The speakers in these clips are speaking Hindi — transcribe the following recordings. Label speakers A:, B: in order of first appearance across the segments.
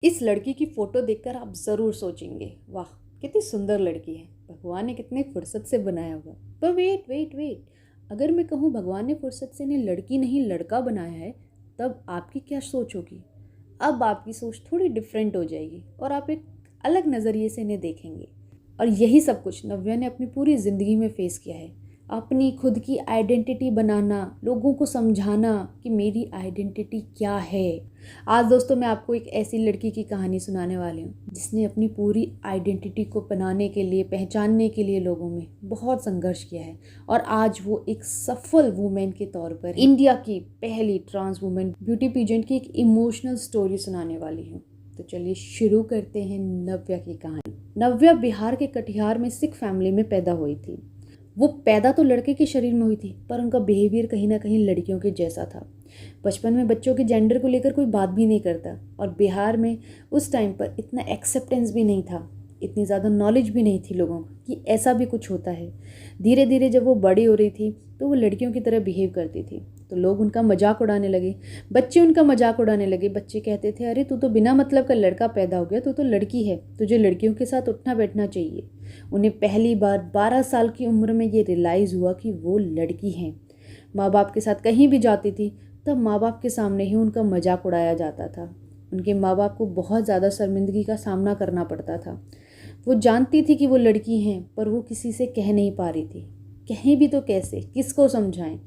A: इस लड़की की फ़ोटो देखकर आप ज़रूर सोचेंगे, वाह कितनी सुंदर लड़की है, भगवान ने कितने फुर्सत से बनाया होगा। पर वेट वेट वेट, अगर मैं कहूँ भगवान ने फुर्सत से इन्हें लड़की नहीं लड़का बनाया है, तब आपकी क्या सोच होगी? अब आपकी सोच थोड़ी डिफरेंट हो जाएगी और आप एक अलग नज़रिए से इन्हें देखेंगे। और यही सब कुछ नव्या ने अपनी पूरी ज़िंदगी में फ़ेस किया है। अपनी खुद की आइडेंटिटी बनाना, लोगों को समझाना कि मेरी आइडेंटिटी क्या है। आज दोस्तों मैं आपको एक ऐसी लड़की की कहानी सुनाने वाली हूँ जिसने अपनी पूरी आइडेंटिटी को बनाने के लिए, पहचानने के लिए लोगों में बहुत संघर्ष किया है और आज वो एक सफल वुमेन के तौर पर इंडिया की पहली ट्रांस वुमेन ब्यूटी पीजेंट की एक इमोशनल स्टोरी सुनाने वाली हूँ। तो चलिए शुरू करते हैं नव्या की कहानी। नव्या बिहार के कटिहार में सिख फैमिली में पैदा हुई थी। वो पैदा तो लड़के के शरीर में हुई थी, पर उनका बिहेवियर कहीं ना कहीं लड़कियों के जैसा था। बचपन में बच्चों के जेंडर को लेकर कोई बात भी नहीं करता और बिहार में उस टाइम पर इतना एक्सेप्टेंस भी नहीं था, इतनी ज़्यादा नॉलेज भी नहीं थी लोगों को कि ऐसा भी कुछ होता है। धीरे धीरे जब वो बड़ी हो रही थी तो वो लड़कियों की तरह बिहेव करती थी, तो लोग उनका मजाक उड़ाने लगे, बच्चे उनका मजाक उड़ाने लगे। बच्चे कहते थे, अरे तू तो बिना मतलब का लड़का पैदा हो गया, तू तो लड़की है, तुझे लड़कियों के साथ उठना बैठना चाहिए। उन्हें पहली बार 12 साल की उम्र में ये रियलाइज़ हुआ कि वो लड़की हैं। माँ बाप के साथ कहीं भी जाती थी तब माँ बाप के सामने ही उनका मजाक उड़ाया जाता था। उनके माँ बाप को बहुत ज़्यादा शर्मिंदगी का सामना करना पड़ता था। वो जानती थी कि वो लड़की हैं, पर वो किसी से कह नहीं पा रही थी। कहें भी तो कैसे, किसको समझाएं।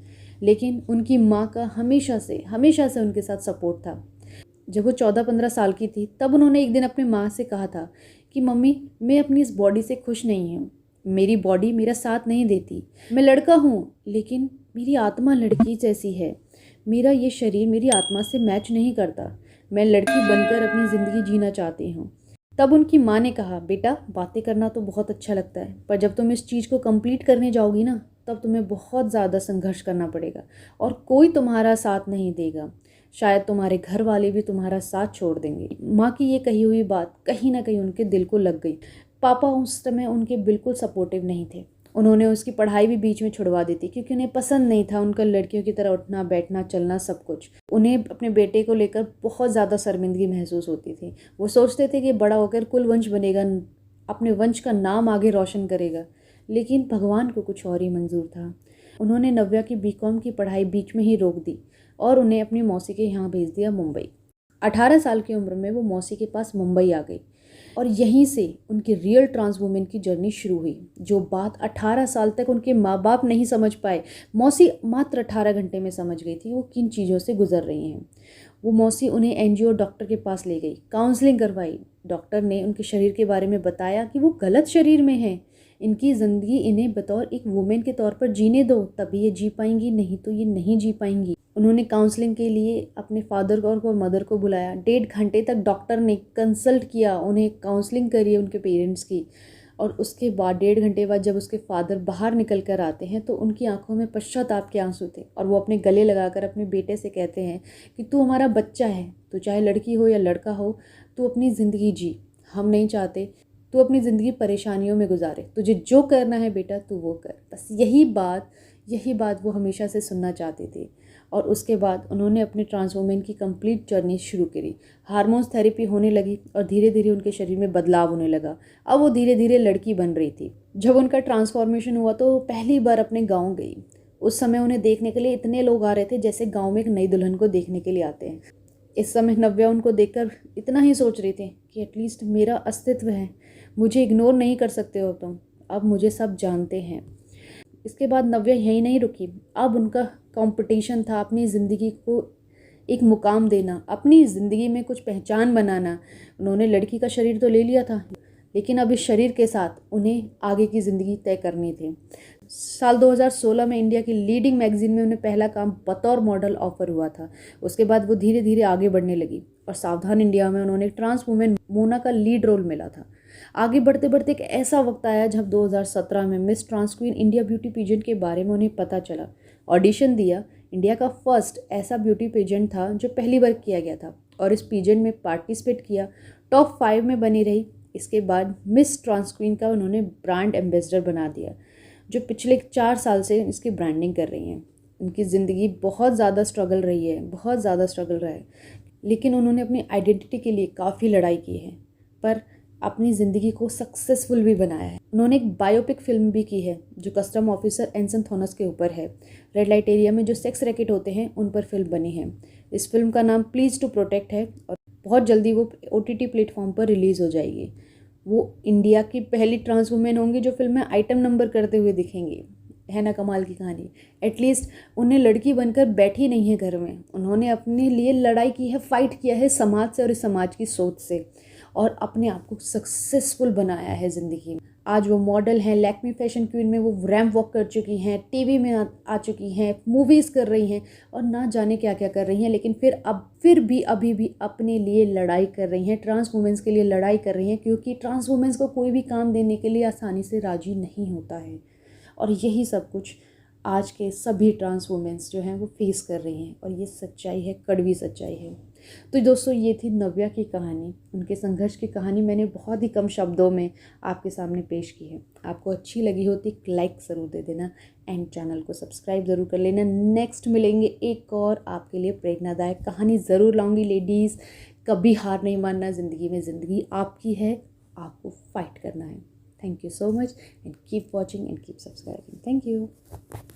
A: लेकिन उनकी माँ का हमेशा से उनके साथ सपोर्ट था। जब वो 14-15 साल की थी तब उन्होंने एक दिन अपनी माँ से कहा था कि मम्मी, मैं अपनी इस बॉडी से खुश नहीं हूँ, मेरी बॉडी मेरा साथ नहीं देती। मैं लड़का हूँ लेकिन मेरी आत्मा लड़की जैसी है, मेरा ये शरीर मेरी आत्मा से मैच नहीं करता। मैं लड़की बनकर अपनी ज़िंदगी जीना चाहती हूँ। तब उनकी माँ ने कहा, बेटा बातें करना तो बहुत अच्छा लगता है, पर जब तुम इस चीज़ को कंप्लीट करने जाओगी ना, तब तुम्हें बहुत ज़्यादा संघर्ष करना पड़ेगा और कोई तुम्हारा साथ नहीं देगा। शायद तुम्हारे घर वाले भी तुम्हारा साथ छोड़ देंगे। माँ की ये कही हुई बात कहीं ना कहीं उनके दिल को लग गई। पापा उस समय उनके बिल्कुल सपोर्टिव नहीं थे। उन्होंने उसकी पढ़ाई भी बीच में छुड़वा दी थी क्योंकि उन्हें पसंद नहीं था उनका लड़कियों की तरह उठना बैठना चलना सब कुछ। उन्हें अपने बेटे को लेकर बहुत ज़्यादा शर्मिंदगी महसूस होती थी। वो सोचते थे कि बड़ा होकर कुल वंश बनेगा, अपने वंश का नाम आगे रोशन करेगा, लेकिन भगवान को कुछ और ही मंजूर था। उन्होंने नव्या की बीकॉम की पढ़ाई बीच में ही रोक दी और उन्हें अपनी मौसी के यहाँ भेज दिया, मुंबई। 18 साल की उम्र में वो मौसी के पास मुंबई आ गई और यहीं से उनकी रियल ट्रांस वुमेन की जर्नी शुरू हुई, जो बात 18 साल तक उनके माँ बाप नहीं समझ पाए। मौसी मात्र 18 घंटे में समझ गई थी वो किन चीज़ों से गुजर रही हैं। वो मौसी उन्हें एनजीओ डॉक्टर के पास ले गई, काउंसलिंग करवाई। डॉक्टर ने उनके शरीर के बारे में बताया कि वो गलत शरीर में हैं, इनकी ज़िंदगी इन्हें बतौर एक वुमेन के तौर पर जीने दो, तभी ये जी पाएंगी, नहीं तो ये नहीं जी पाएंगी। उन्होंने काउंसलिंग के लिए अपने फादर और मदर को बुलाया। 1.5 घंटे तक डॉक्टर ने कंसल्ट किया, उन्हें काउंसलिंग करी उनके पेरेंट्स की। और उसके बाद 1.5 घंटे बाद जब उसके फादर बाहर निकल कर आते हैं तो उनकी आंखों में पश्चाताप के आंसू थे और वो अपने गले लगाकर अपने बेटे से कहते हैं कि तू हमारा बच्चा है, तो चाहे लड़की हो या लड़का हो, तू अपनी ज़िंदगी जी, हम नहीं चाहते तू अपनी ज़िंदगी परेशानियों में गुजारे, तुझे जो करना है बेटा तू वो कर। बस यही बात वो हमेशा से सुनना चाहती थी। और उसके बाद उन्होंने अपनी ट्रांस वुमेन की कंप्लीट जर्नी शुरू करी। हार्मोन्स थेरेपी होने लगी और धीरे धीरे उनके शरीर में बदलाव होने लगा। अब वो धीरे धीरे लड़की बन रही थी। जब उनका ट्रांसफॉर्मेशन हुआ तो पहली बार अपने गाँव गई। उस समय उन्हें देखने के लिए इतने लोग आ रहे थे जैसे गाँव में एक नई दुल्हन को देखने के लिए आते हैं। इस समय नव्या उनको देखकर इतना ही सोच रही थी कि एटलीस्ट मेरा अस्तित्व है, मुझे इग्नोर नहीं कर सकते हो तुम, अब मुझे सब जानते हैं। इसके बाद नव्या यहीं नहीं रुकी। अब उनका कंपटीशन था अपनी ज़िंदगी को एक मुकाम देना, अपनी ज़िंदगी में कुछ पहचान बनाना। उन्होंने लड़की का शरीर तो ले लिया था, लेकिन अब इस शरीर के साथ उन्हें आगे की ज़िंदगी तय करनी थी। साल 2016 में इंडिया की लीडिंग मैगजीन में उन्हें पहला काम बतौर मॉडल ऑफर हुआ था। उसके बाद वो धीरे धीरे आगे बढ़ने लगी और सावधान इंडिया में उन्होंने ट्रांस वुमेन मोना का लीड रोल मिला था। आगे बढ़ते बढ़ते एक ऐसा वक्त आया जब 2017 में Miss Trans Queen India beauty pageant के बारे में उन्हें पता चला। ऑडिशन दिया। इंडिया का फर्स्ट ऐसा ब्यूटी पेजेंट था जो पहली बार किया गया था और इस पेजेंट में पार्टिसिपेट किया, टॉप 5 में बनी रही। इसके बाद मिस ट्रांस क्वीन का उन्होंने ब्रांड एम्बेसडर बना दिया, जो पिछले 4 साल से इसकी ब्रांडिंग कर रही हैं। उनकी ज़िंदगी बहुत ज़्यादा स्ट्रगल रही है, बहुत ज़्यादा स्ट्रगल रहा है। लेकिन उन्होंने अपनी आइडेंटिटी के लिए काफ़ी लड़ाई की है, पर अपनी ज़िंदगी को सक्सेसफुल भी बनाया है। उन्होंने एक बायोपिक फिल्म भी की है जो कस्टम ऑफिसर एंसन थॉमस के ऊपर है। रेड लाइट एरिया में जो सेक्स रैकेट होते हैं उन पर फिल्म बनी है। इस फिल्म का नाम प्लीज़ टू प्रोटेक्ट है और बहुत जल्दी वो OTT प्लेटफॉर्म पर रिलीज़ हो जाएगी। वो इंडिया की पहली ट्रांस वुमेन होंगी जो फिल्म में आइटम नंबर करते हुए दिखेंगी। है ना कमाल की कहानी। एटलीस्ट उन्हें लड़की बनकर बैठी नहीं है घर में, उन्होंने अपने लिए लड़ाई की है, फाइट किया है समाज से और इस समाज की सोच से, और अपने आप को सक्सेसफुल बनाया है ज़िंदगी में। आज वो मॉडल हैं, लैक्मे फैशन क्वीन में वो रैंप वॉक कर चुकी हैं, टीवी में आ चुकी हैं, मूवीज़ कर रही हैं और ना जाने क्या क्या कर रही हैं, लेकिन फिर भी अभी भी अपने लिए लड़ाई कर रही हैं, ट्रांस वुमेंस के लिए लड़ाई कर रही हैं, क्योंकि ट्रांस वुमेंस को कोई भी काम देने के लिए आसानी से राजी नहीं होता है। और यही सब कुछ आज के सभी ट्रांस वुमेंस जो हैं वो फेस कर रही हैं, और ये सच्चाई है, कड़वी सच्चाई है। तो दोस्तों, ये थी नव्या की कहानी, उनके संघर्ष की कहानी मैंने बहुत ही कम शब्दों में आपके सामने पेश की है। आपको अच्छी लगी हो तो एक लाइक ज़रूर दे देना एंड चैनल को सब्सक्राइब ज़रूर कर लेना। नेक्स्ट मिलेंगे एक और आपके लिए प्रेरणादायक कहानी ज़रूर लाऊंगी। लेडीज़, कभी हार नहीं मानना ज़िंदगी में, ज़िंदगी आपकी है, आपको फाइट करना है। Thank you so much and keep watching and keep subscribing. Thank you.